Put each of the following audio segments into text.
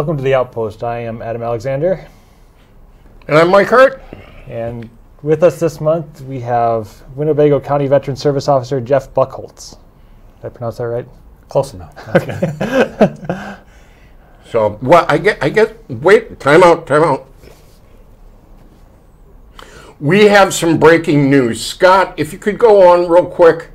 Welcome to the Outpost. I am Adam Alexander. And I'm Mike Hart. And with us this month, we have Winnebago County Veterans Service Officer Jeff Buckoltz. Did I pronounce that right? Close enough. Okay. So, well, I guess, wait, time out. We have some breaking news. Scott, if you could go on real quick.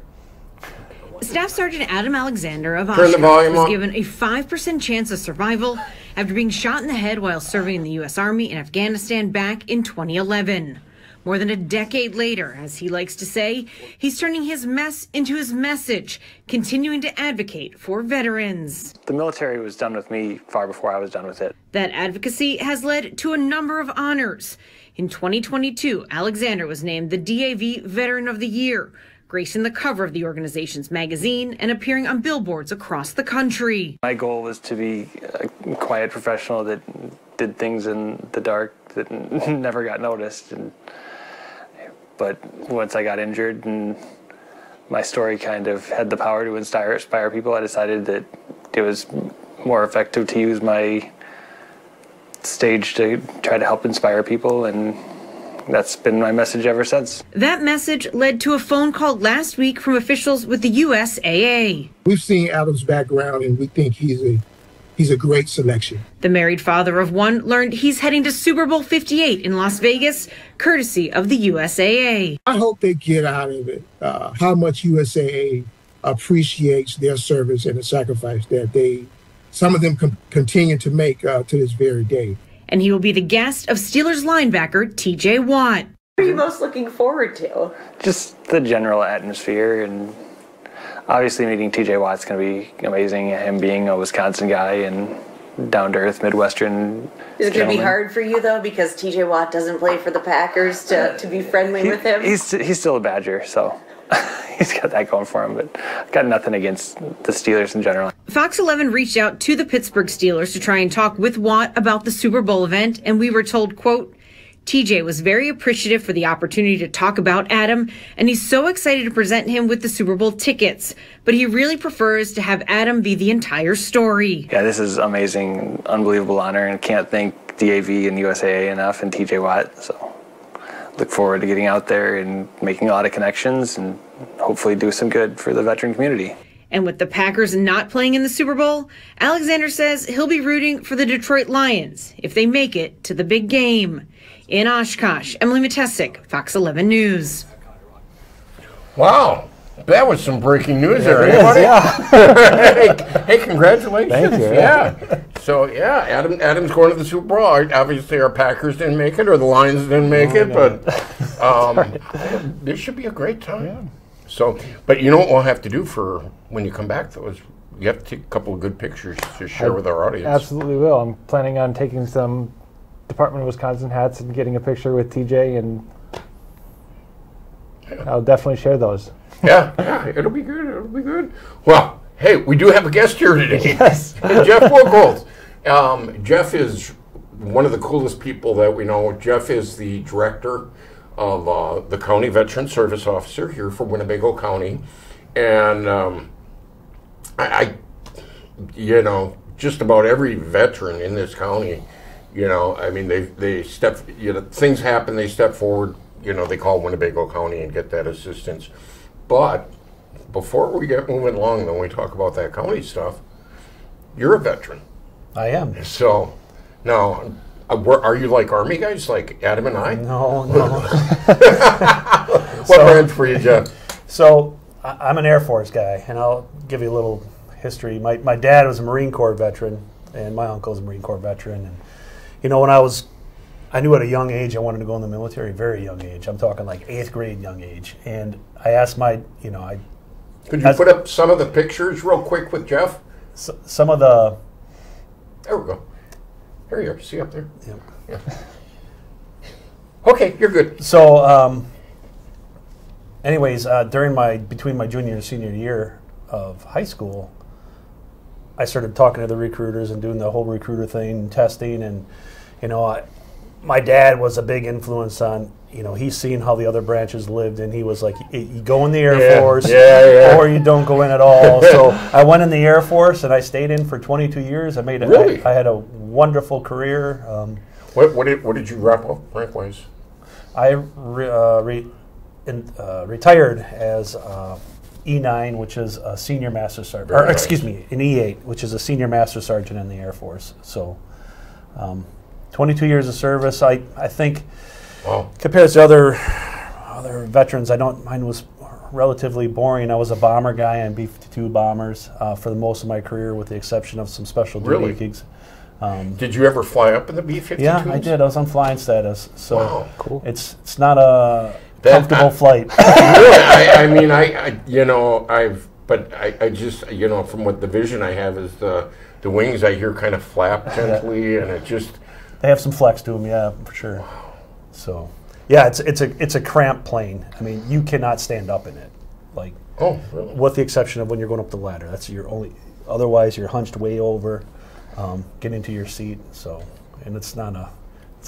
Staff Sergeant Adam Alexander of Turn the volume Oshkosh was up. given a 5% chance of survival after being shot in the head while serving in the U.S. Army in Afghanistan back in 2011. More than a decade later, as he likes to say, he's turning his mess into his message, continuing to advocate for veterans. The military was done with me far before I was done with it. That advocacy has led to a number of honors. In 2022, Alexander was named the DAV Veteran of the Year, gracing the cover of the organization's magazine and appearing on billboards across the country. My goal was to be a quiet professional that did things in the dark that never got noticed. But once I got injured and my story kind of had the power to inspire people, I decided that it was more effective to use my stage to try to help inspire people, and that's been my message ever since. That message led to a phone call last week from officials with the USAA. We've seen Adam's background, and we think he's a great selection. The married father of one learned he's heading to Super Bowl 58 in Las Vegas, courtesy of the USAA. I hope they get out of it how much USAA appreciates their service and the sacrifice that some of them continue to make to this very day. And he will be the guest of Steelers linebacker T.J. Watt. What are you most looking forward to? Just the general atmosphere, and obviously meeting T.J. Watt's going to be amazing, him being a Wisconsin guy and down-to-earth Midwestern Is it going to be gentleman. hard for you, though, because T.J. Watt doesn't play for the Packers to be friendly with him? He's still a Badger, so he's got that going for him, but I've got nothing against the Steelers in general. Fox 11 reached out to the Pittsburgh Steelers to try and talk with Watt about the Super Bowl event, and we were told, quote, TJ was very appreciative for the opportunity to talk about Adam, and he's so excited to present him with the Super Bowl tickets, but he really prefers to have Adam be the entire story. Yeah, this is amazing, unbelievable honor, and can't thank DAV and USAA enough and TJ Watt, so look forward to getting out there and making a lot of connections and hopefully do some good for the veteran community. And with the Packers not playing in the Super Bowl, Alexander says he'll be rooting for the Detroit Lions if they make it to the big game. In Oshkosh, Emily Matesic, Fox 11 News. Wow, that was some breaking news there, everybody. Yeah. hey, congratulations. Thank you. Yeah. So, yeah, Adam's going to the Super Bowl. Obviously, our Packers didn't make it, or the Lions didn't make it, but this should be a great time. Yeah. So, but you know what we'll have to do for when you come back, though, is you have to take a couple of good pictures to share with our audience. Absolutely will. I'm planning on taking some Department of Wisconsin hats and getting a picture with TJ, and I'll definitely share those. Yeah, it'll be good. Well, hey, we do have a guest here today. Yes. Jeff Buckoltz. Jeff is one of the coolest people that we know. Jeff is the director of the County Veterans Service Officer here for Winnebago County. And I just about every veteran in this county, I mean, they step, things happen, they step forward, they call Winnebago County and get that assistance. But before we get moving along, though, we talk about that county stuff, you're a veteran. I am. So, now, are you like Army guys, like Adam and I? No. What branch for you, Jeff? So, I'm an Air Force guy, and I'll give you a little history. My dad was a Marine Corps veteran, and my uncle was a Marine Corps veteran. And, when I knew at a young age I wanted to go in the military, very young age. I'm talking like 8th grade young age. And I asked Could you put up some of the pictures real quick with Jeff? Some of the... There we go. Here you are. See up there? Yep. Yeah. Okay, you're good. So, anyways, between my junior and senior year of high school, I started talking to the recruiters and doing the whole recruiter thing and testing. And, my dad was a big influence on, he's seen how the other branches lived, and he was like, you go in the Air Force or you don't go in at all. So I went in the Air Force, and I stayed in for 22 years. I had a wonderful career. What did you wrap up rank-wise? I retired as E9, which is a senior master sergeant, or excuse me, an E8, which is a senior master sergeant in the Air Force. So, 22 years of service. I think, compared to other veterans, mine was relatively boring. I was a bomber guy on B-52 bombers for the most of my career, with the exception of some special duty gigs. Did you ever fly up in the B-52s? Yeah, I did. I was on flying status, so cool. It's not a comfortable flight. Really, I just, from what the vision I have is the wings I hear kind of flap gently, and it just. They have some flex to them, yeah, for sure. Wow. So, yeah, it's a cramped plane. I mean, you cannot stand up in it, like. Oh, really? With the exception of when you're going up the ladder. That's your only. Otherwise, you're hunched way over, get into your seat. So, and it's not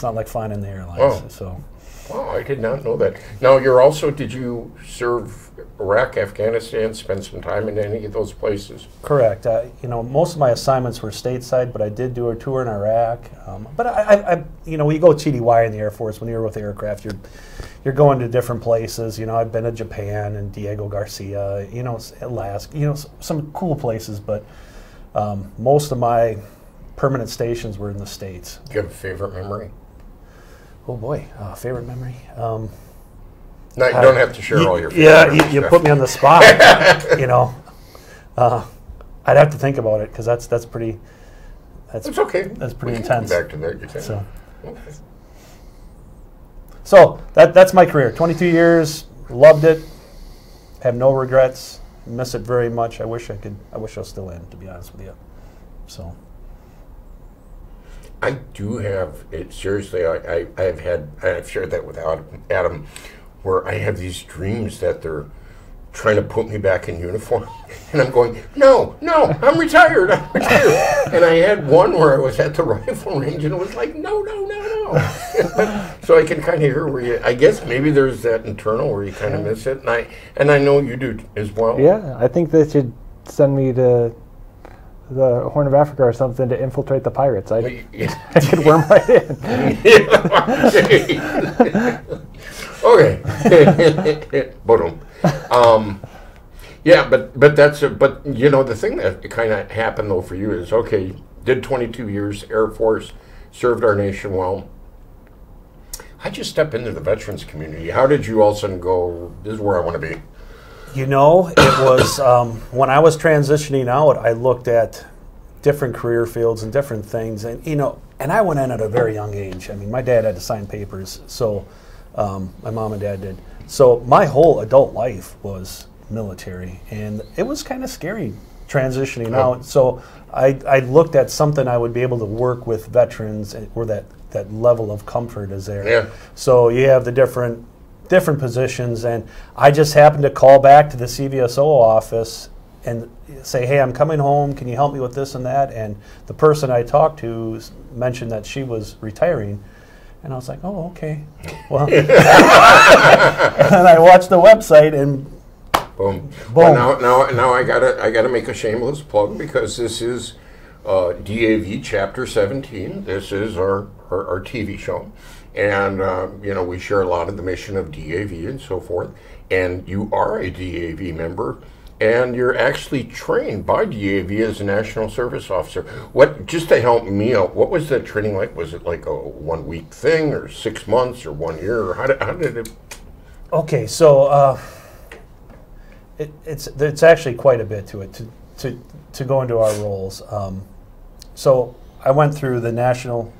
like flying in the airlines. Oh. So. Wow, I did not know that. Now, did you serve Iraq, Afghanistan, spend some time in any of those places? Correct. Most of my assignments were stateside, but I did do a tour in Iraq. But I you go TDY in the Air Force, when you're with aircraft, you're going to different places. I've been to Japan and Diego Garcia, Alaska, some cool places, but most of my permanent stations were in the States. Do you have a favorite memory? Oh boy, favorite memory. No, you don't have to share all your. Yeah, you put me on the spot. I'd have to think about it, because that's pretty. It's okay. That's pretty we intense. Come back to that, you can. So that's my career. 22 years, loved it. Have no regrets. Miss it very much. I wish I was still in, to be honest with you. So. I do have it. Seriously, I've shared that with Adam, where I have these dreams that they're trying to put me back in uniform, and I'm going, no, I'm retired. And I had one where I was at the rifle range, and it was like, no. So I can kind of hear where I guess maybe there's that internal where you kind of miss it, and I know you do as well. Yeah, I think they should send me to the Horn of Africa or something to infiltrate the pirates. I could worm right in. Okay. Boom. Yeah, but the thing that kind of happened though for you is, okay, did 22 years Air Force, served our nation well. How'd you step into the veterans community? How did you all of a sudden go, this is where I want to be? It was when I was transitioning out, I looked at different career fields and different things, and and I went in at a very young age. I mean, my dad had to sign papers, so my mom and dad did. So my whole adult life was military, and it was kind of scary transitioning out. So I looked at something I would be able to work with veterans, where that level of comfort is there. Yeah. So you have the different positions, and I just happened to call back to the CVSO office and say, hey, I'm coming home, can you help me with this and that? And the person I talked to mentioned that she was retiring, and I was like, oh, okay. Well, and I watched the website, and boom. Well, now I gotta make a shameless plug, because this is DAV Chapter 17. This is our TV show. And, we share a lot of the mission of DAV and so forth. And you are a DAV member, and you're actually trained by DAV as a National Service Officer. Just to help me out, what was that training like? Was it like a 1 week thing, or 6 months, or 1 year? Or how did it? Okay, so it's actually quite a bit to it to go into our roles. So I went through the National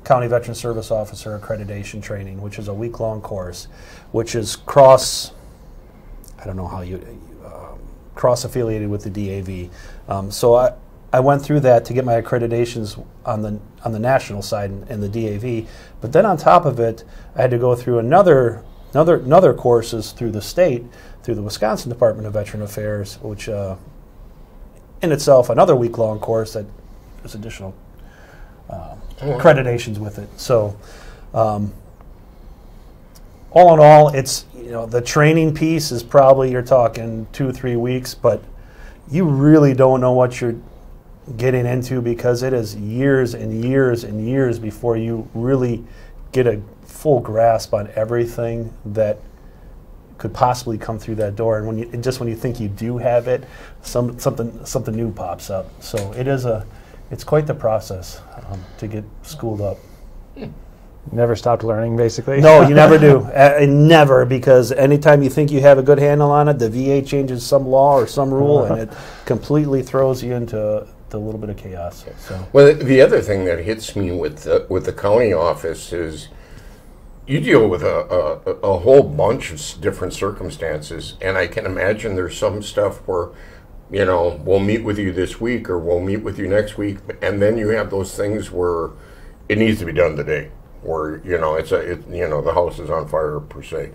County Veterans Service Officer Accreditation Training, which is a week-long course, which is cross-affiliated with the DAV. So I went through that to get my accreditations on the national side in the DAV. But then on top of it, I had to go through another courses through the state, through the Wisconsin Department of Veteran Affairs, which in itself another week-long course that is additional accreditations with it. So all in all, it's the training piece is probably, you're talking 2-3 weeks, but you really don't know what you're getting into, because it is years and years and years before you really get a full grasp on everything that could possibly come through that door. And when you think you do have it, something new pops up. So it's quite the process to get schooled up. Never stopped learning, basically. No, you never do. Never, because anytime you think you have a good handle on it, the VA changes some law or some rule, and it completely throws you into a little bit of chaos. So. Well, the other thing that hits me with the county office is you deal with a whole bunch of different circumstances, and I can imagine there's some stuff where, you know, we'll meet with you this week or we'll meet with you next week, and then you have those things where it needs to be done today. Or, you know, the house is on fire, per se.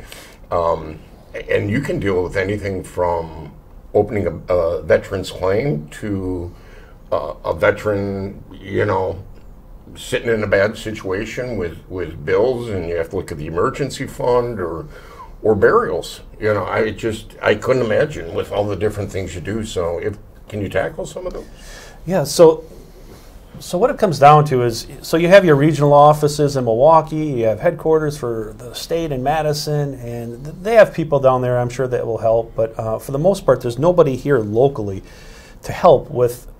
And you can deal with anything from opening a veteran's claim to a veteran, you know, sitting in a bad situation with bills, and you have to look at the emergency fund or burials. You know, I couldn't imagine with all the different things you do. So can you tackle some of those? Yeah, so what it comes down to is, so you have your regional offices in Milwaukee, you have headquarters for the state in Madison, and they have people down there, I'm sure, that will help. But for the most part, there's nobody here locally to help with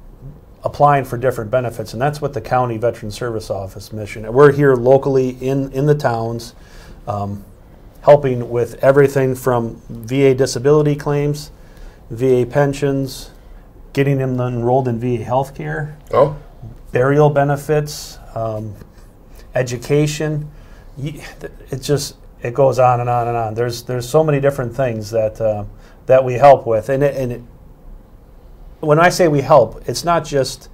applying for different benefits, and that's what the County Veterans Service Office mission. We're here locally in the towns, helping with everything from VA disability claims, VA pensions, getting them enrolled in VA health care. Oh. Burial benefits, education. It goes on and on and on. There's so many different things that we help with, and when I say we help, it's not just,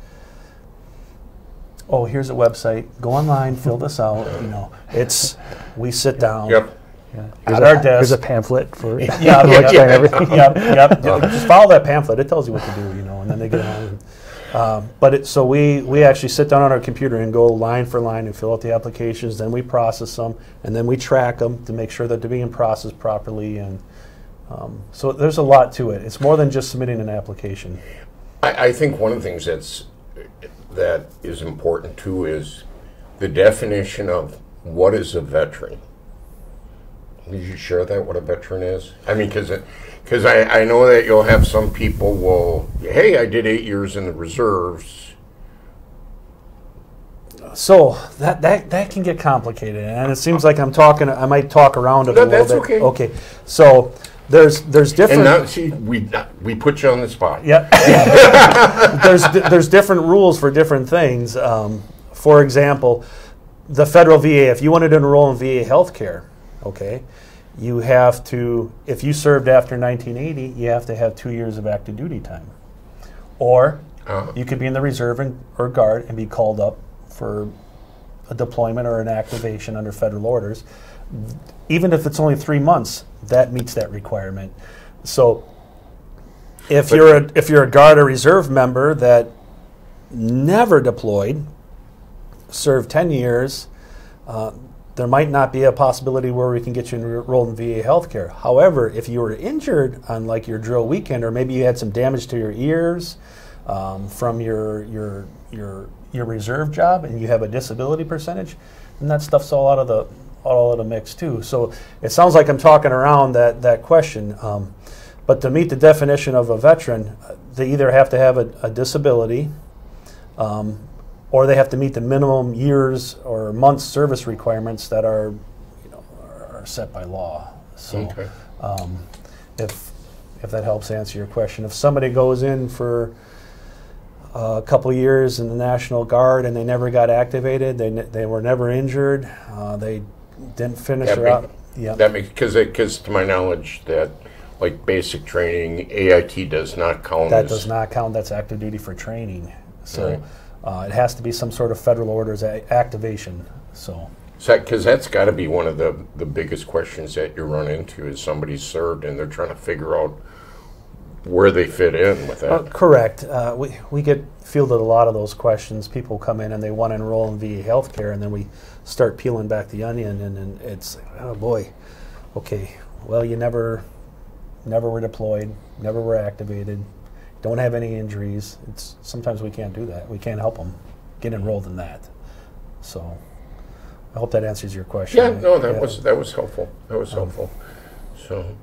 oh, here's a website, go online, fill this out. You know, we sit down. Yep. At our desk. Here's a pamphlet for everything. Yep. Just follow that pamphlet. It tells you what to do. You know, and then they get on. So we actually sit down on our computer and go line for line and fill out the applications. Then we process them, and then we track them to make sure that they're being processed properly. And so there's a lot to it. It's more than just submitting an application. I think one of the things that is important too is the definition of what is a veteran. Did you share that, what a veteran is? I mean, because I know that you'll have some people hey, I did 8 years in the reserves. So that can get complicated, and it seems like I might talk around it a little bit. That's okay. Okay, so there's different. And now, see, we put you on the spot. Yep. There's different rules for different things. For example, the federal VA, if you wanted to enroll in VA healthcare, okay, you have to, if you served after 1980, you have to have 2 years of active duty time. Or you could be in the reserve or guard and be called up for a deployment or an activation under federal orders. Even if it's only 3 months, that meets that requirement. So if you're a guard or reserve member that never deployed, served 10 years, there might not be a possibility where we can get you enrolled in VA healthcare. However, if you were injured on like your drill weekend, or maybe you had some damage to your ears from your reserve job, and you have a disability percentage, then that stuff's all out of the mix too. So it sounds like I'm talking around that question. But to meet the definition of a veteran, they either have to have a disability, or they have to meet the minimum years or months service requirements that are set by law. So okay. If that helps answer your question, if somebody goes in for a couple years in the National Guard and they never got activated, they were never injured, they didn't finish their out. Yeah, that makes, because to my knowledge that like basic training, AIT does not count. That does not count. That's active duty for training. So. Right. It has to be some sort of federal orders activation. So because that's got to be one of the biggest questions that you run into is somebody's served and they're trying to figure out where they fit in with that. Correct. We get fielded a lot of those questions. People come in and they want to enroll in VA healthcare, and then we start peeling back the onion, and it's, oh boy, okay, well, you never were deployed, never were activated. don't have any injuries. Sometimes we can't do that. We can't help them get enrolled in that. So I hope that answers your question. Yeah, no, that was helpful. That was helpful. So,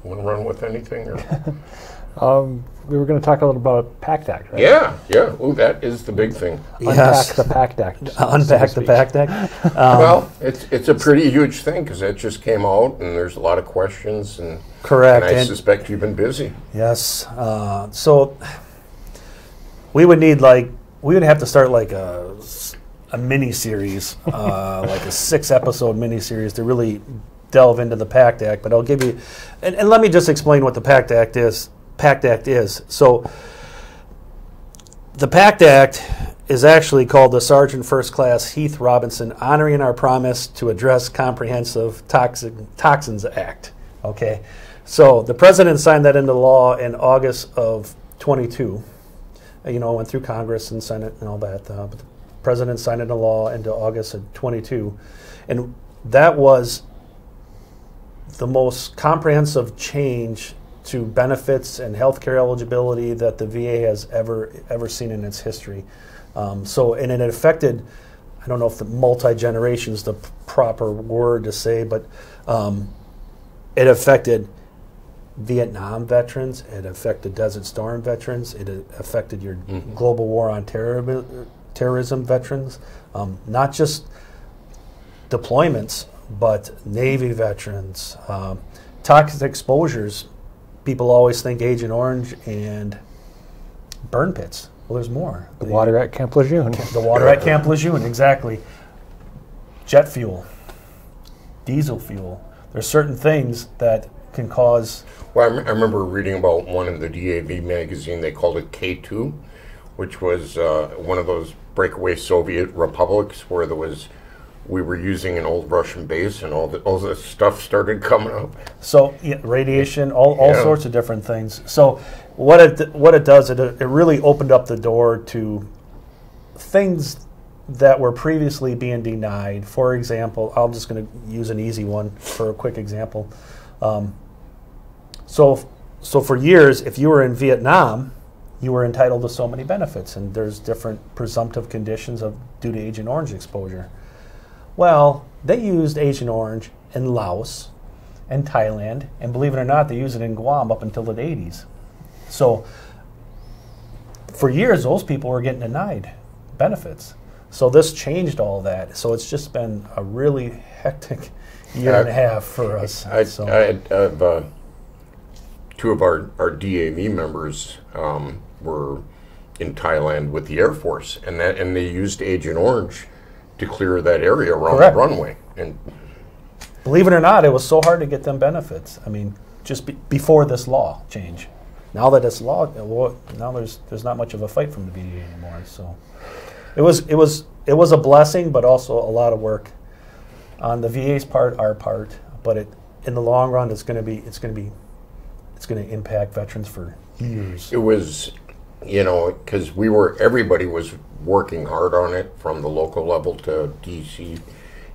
you want to run with anything? Or? We were going to talk a little about PACT Act, right? Yeah. Ooh, that is the big thing. Unpack the PACT Act. Unpack the PACT Act. Well, it's a pretty huge thing because that just came out, and there's a lot of questions. And correct. And I suspect you've been busy. Yes. So we would have to start like a mini series, like a 6-episode mini series to really delve into the PACT Act. But I'll give you, and let me just explain what the PACT Act is. So the PACT Act is actually called the Sergeant First Class Heath Robinson Honoring Our Promise to Address Comprehensive Toxins Act. Okay, so the president signed that into law in August of 22. Went through Congress and Senate and all that. But the president signed into law into August of 22, and that was the most comprehensive change to benefits and healthcare eligibility that the VA has ever seen in its history. And it affected, I don't know if the multi-generation is the proper word to say, but it affected Vietnam veterans, it affected Desert Storm veterans, it affected your global war on terrorism veterans, not just deployments, but Navy veterans, toxic exposures. People always think Agent Orange and burn pits. Well, there's more. The water at Camp Lejeune. The water at Camp Lejeune, exactly. Jet fuel, diesel fuel. There's certain things that can cause... Well, I remember reading about one in the DAV magazine. They called it K2, which was one of those breakaway Soviet republics where we were using an old Russian base, and all this stuff started coming up. So radiation, all sorts of different things. So what it does, it really opened up the door to things that were previously being denied. For example, I'm just going to use an easy one for a quick example. So for years, if you were in Vietnam, you were entitled to so many benefits, and there's different presumptive conditions due to Agent Orange exposure. Well, they used Agent Orange in Laos and Thailand, and believe it or not, they used it in Guam up until the 80s. So for years, those people were getting denied benefits. So this changed all that. So it's just been a really hectic year and a half for us. I had two of our DAV members were in Thailand with the Air Force, and they used Agent Orange to clear that area around the runway. And believe it or not, it was so hard to get them benefits. I mean, just before this law change. Now that it's law, now there's not much of a fight from the VA anymore. So it was a blessing, but also a lot of work on the VA's part, our part. But in the long run, it's going to impact veterans for years. It was, because everybody was working hard on it from the local level to DC,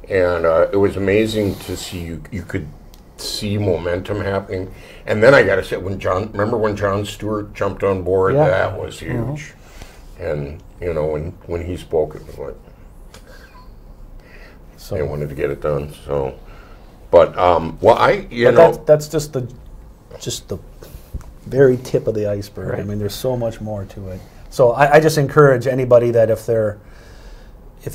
and it was amazing to see you could see momentum happening. And then I got to say, remember when John Stewart jumped on board? Yeah. That was huge. And when he spoke, it was like they wanted to get it done. So, but that's just the very tip of the iceberg. Right. I mean, there's so much more to it. So I just encourage anybody that if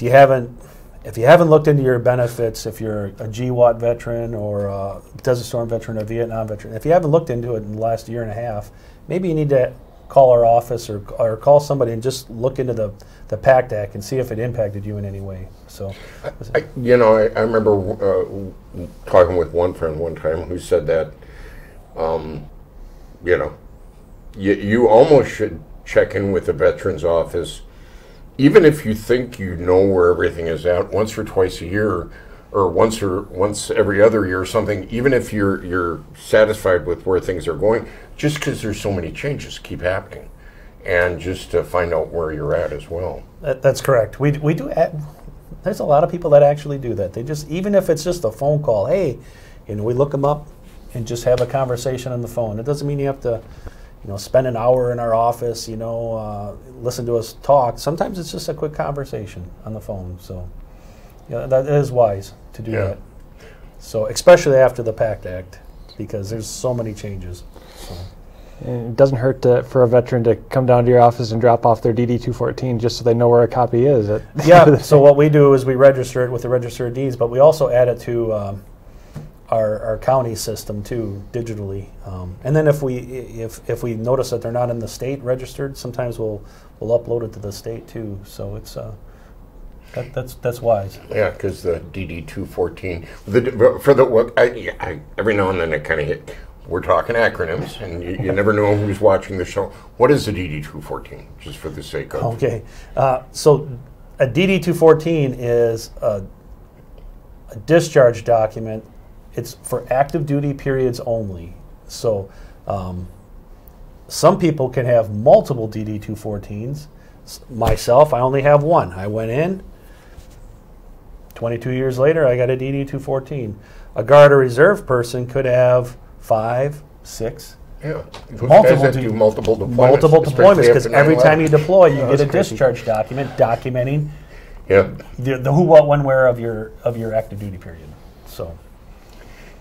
you haven't looked into your benefits, if you're a GWAT veteran or a Desert Storm veteran, a Vietnam veteran, if you haven't looked into it in the last year and a half, maybe you need to call our office or call somebody and just look into the PACT Act and see if it impacted you in any way. So, I remember talking with one friend one time who said that, you almost should check in with the Veterans Office, even if you think you know where everything is at, once or twice a year, or once every other year or something, even if you're satisfied with where things are going, just because there's so many changes keep happening, and just to find out where you're at as well. That's correct. We do. There's a lot of people that actually do that. They just, even if it's just a phone call, hey, we look them up and just have a conversation on the phone. It doesn't mean you have to, spend an hour in our office, listen to us talk. Sometimes it's just a quick conversation on the phone. So, that is wise to do that. So, especially after the PACT Act, because there's so many changes. So. And it doesn't hurt for a veteran to come down to your office and drop off their DD-214 just so they know where a copy is. Yeah, so what we do is we register it with the Register of Deeds, but we also add it to our county system too, digitally. And then if we notice that they're not in the state registered, sometimes we'll upload it to the state too. So it's that's wise. Yeah, because the DD-214, every now and then it kind of hit. We're talking acronyms, and you never know who's watching the show. What is the DD-214, just for the sake of? Okay, so a DD-214 is a discharge document. It's for active duty periods only. So some people can have multiple DD-214s. Myself, I only have one. I went in, 22 years later, I got a DD-214. A Guard or Reserve person could have 5, 6. Yeah, multiple deployments. Multiple deployments, because every time you deploy, you get a discharge document documenting the who, what, when, where of your active duty period. So.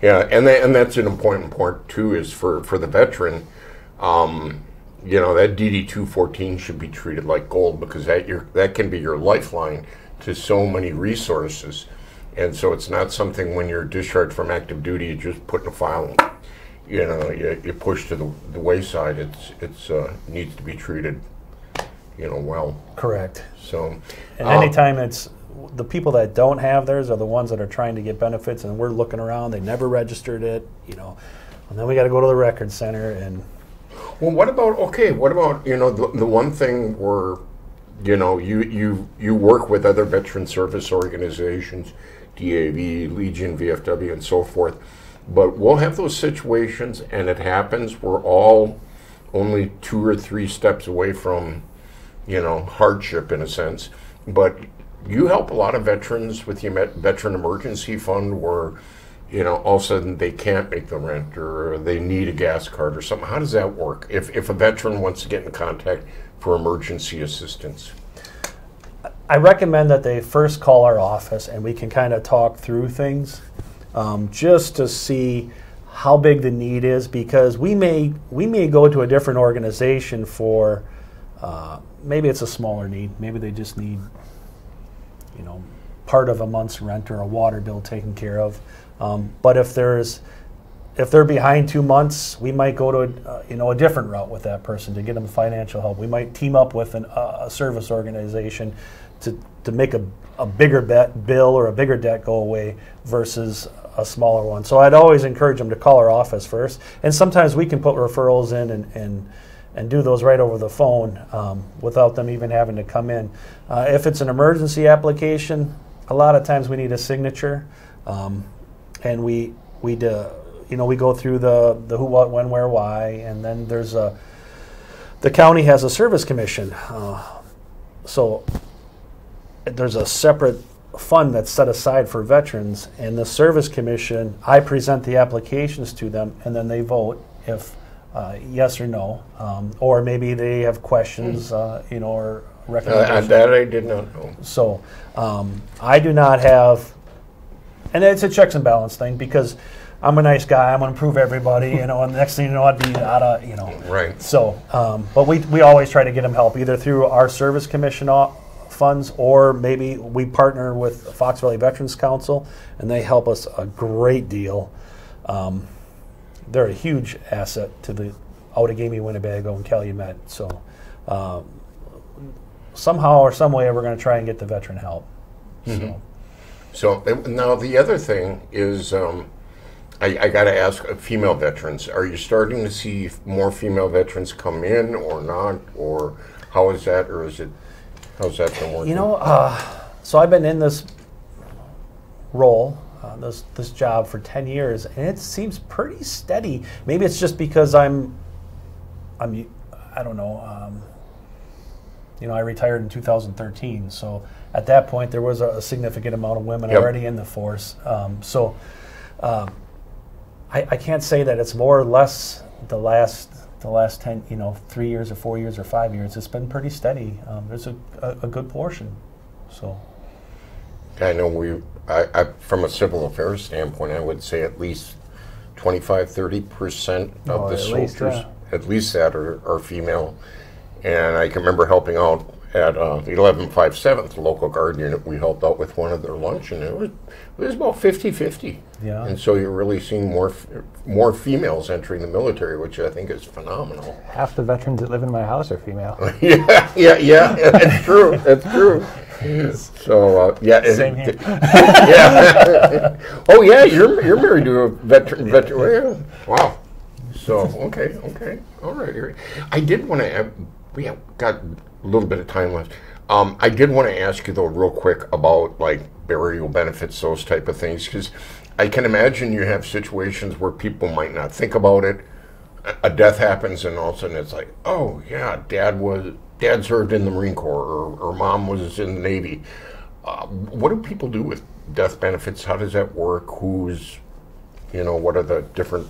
Yeah, and that's an important point too. Is for the veteran, that DD-214 should be treated like gold, because that can be your lifeline to so many resources, and so it's not something when you're discharged from active duty you just put in a file. You push to the wayside. It's needs to be treated, well. Correct. So, and anytime it's the people that don't have theirs are the ones that are trying to get benefits, and we're looking around. They never registered it, and then we got to go to the record center. And well, what about the one thing where you work with other veteran service organizations, DAV, Legion, VFW, and so forth. But we'll have those situations, and it happens. We're all only 2 or 3 steps away from, hardship in a sense. But you help a lot of veterans with the Veteran Emergency Fund where, all of a sudden they can't make the rent or they need a gas card or something. How does that work if a veteran wants to get in contact for emergency assistance? I recommend that they first call our office, and we can kind of talk through things. Just to see how big the need is, because we may go to a different organization for maybe it's a smaller need. Maybe they just need part of a month's rent or a water bill taken care of. But if they're behind 2 months, we might go to a different route with that person to get them financial help. We might team up with a service organization to make a bigger bill or a bigger debt go away versus a smaller one. So I'd always encourage them to call our office first. And sometimes we can put referrals in and do those right over the phone without them even having to come in. If it's an emergency application, a lot of times we need a signature, and we go through the who, what, when, where, why, and then there's the county has a service commission. So there's a separate fund that's set aside for veterans, and the service commission, I present the applications to them, and then they vote if yes or no, or maybe they have questions, or recommendations. That I did not know. So I do not have, and it's a checks and balance thing, because I'm a nice guy, I'm going to prove everybody, and the next thing you know, I'd be out of, Right. So, but we always try to get them help, either through our service commission funds, or maybe we partner with Fox Valley Veterans Council, and they help us a great deal. They're a huge asset to the Outagamie, Winnebago, and Calumet. So somehow or some way, we're going to try and get the veteran help. Mm-hmm. So now the other thing is, I got to ask female veterans, are you starting to see more female veterans come in or not? Or how is that, or how's that been working? So I've been in this role, this job for 10 years, and it seems pretty steady. Maybe it's just because I don't know, I retired in 2013, so at that point there was a significant amount of women already in the force. I can't say that it's more or less the last the last 10, 3 years or 4 years or 5 years, it's been pretty steady. There's a good portion. So I know I from a civil affairs standpoint, I would say at least 25-30% of the soldiers, at least that are female. And I can remember helping out at 1157th, the local guard unit. We helped out with one of their lunch, and it was about 50-50. Yeah. And so you're really seeing more females entering the military, which I think is phenomenal. Half the veterans that live in my house are female. yeah, it's true. It's true. So Same here. Yeah. Oh yeah, you're married to a veteran. Well, wow. So okay, all right. I did want to. We have got a little bit of time left. I did want to ask you though, real quick, about like burial benefits, those type of things, because I can imagine you have situations where people might not think about it. A death happens, and all of a sudden it's like, oh yeah, Dad served in the Marine Corps, or Mom was in the Navy. What do people do with death benefits? How does that work? What are the different?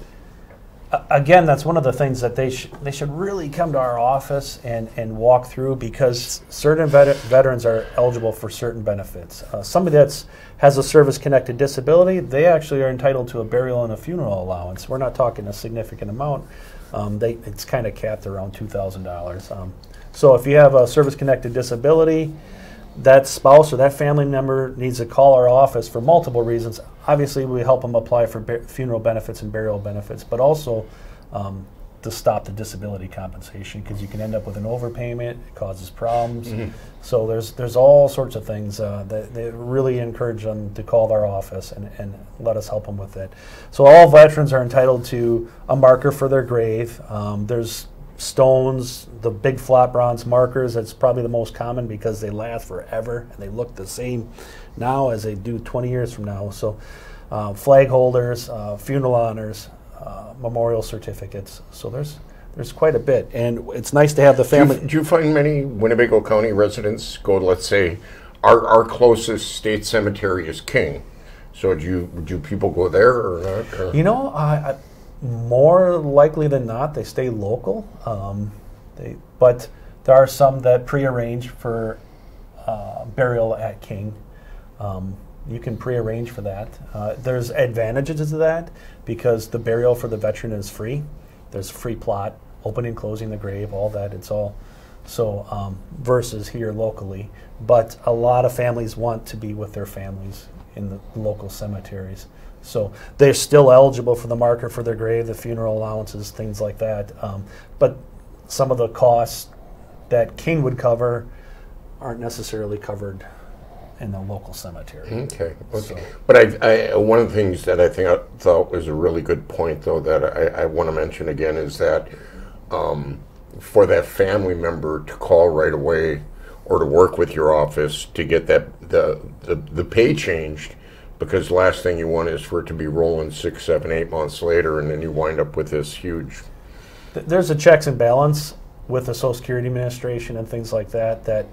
Again, that's one of the things that they should really come to our office and walk through, because certain veterans are eligible for certain benefits. Somebody that has a service-connected disability, they actually are entitled to a burial and a funeral allowance. We're not talking a significant amount. It's kind of capped around $2,000. So if you have a service-connected disability, that spouse or that family member needs to call our office for multiple reasons. Obviously, we help them apply for funeral benefits and burial benefits, but also to stop the disability compensation, because you can end up with an overpayment. It causes problems. Mm-hmm. So there's all sorts of things that they really encourage them to call our office and let us help them with it. So all veterans are entitled to a marker for their grave. There's stones, the big flat bronze markers. That's probably the most common because they last forever and they look the same now as they do 20 years from now. So flag holders, funeral honors, memorial certificates. So there's quite a bit, and it's nice to have the family. Do you find many Winnebago County residents go to, let's say, our closest state cemetery is King? So do people go there or not? Or? More likely than not, they stay local. But there are some that prearrange for burial at King. You can prearrange for that. There's advantages to that because the burial for the veteran is free. There's free plot, opening and closing the grave, all that. It's all so versus here locally. But a lot of families want to be with their families in the local cemeteries. So they're still eligible for the marker for their grave, the funeral allowances, things like that. But some of the costs that King would cover aren't necessarily covered in the local cemetery. Okay. So. But I one of the things that I thought was a really good point, though, that I want to mention again is that for that family member to call right away or to work with your office to get that the pay changed. Because the last thing you want is for it to be rolling 6, 7, 8 months later, and then you wind up with this huge. There's a checks and balance with the Social Security Administration and things like that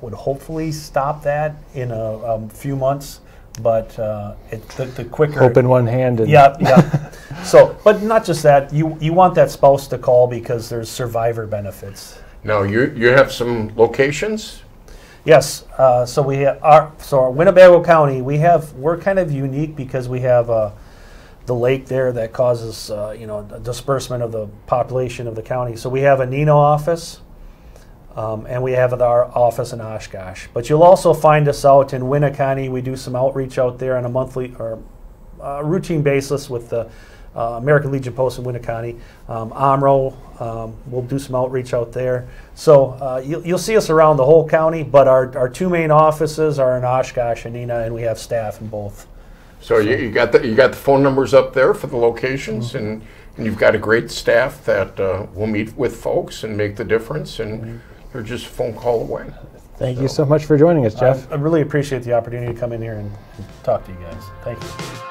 would hopefully stop that in a few months. But the quicker. Hope in one hand. And yeah. So, but not just that. You want that spouse to call because there's survivor benefits. Now you have some locations. Yes, so we have our Winnebago County. We're kind of unique because we have the lake there that causes a disbursement of the population of the county. So we have a Neenah office, and we have our office in Oshkosh. But you'll also find us out in Winnebago County. We do some outreach out there on a monthly or routine basis with the American Legion Post in Winnebago County. AMRO, we'll do some outreach out there. So you'll see us around the whole county, but our two main offices are in Oshkosh and Neenah, and we have staff in both. So you got the phone numbers up there for the locations, mm-hmm. and you've got a great staff that will meet with folks and make the difference, and mm-hmm. they're just a phone call away. Thank you so much for joining us, Jeff. I really appreciate the opportunity to come in here and talk to you guys. Thank you.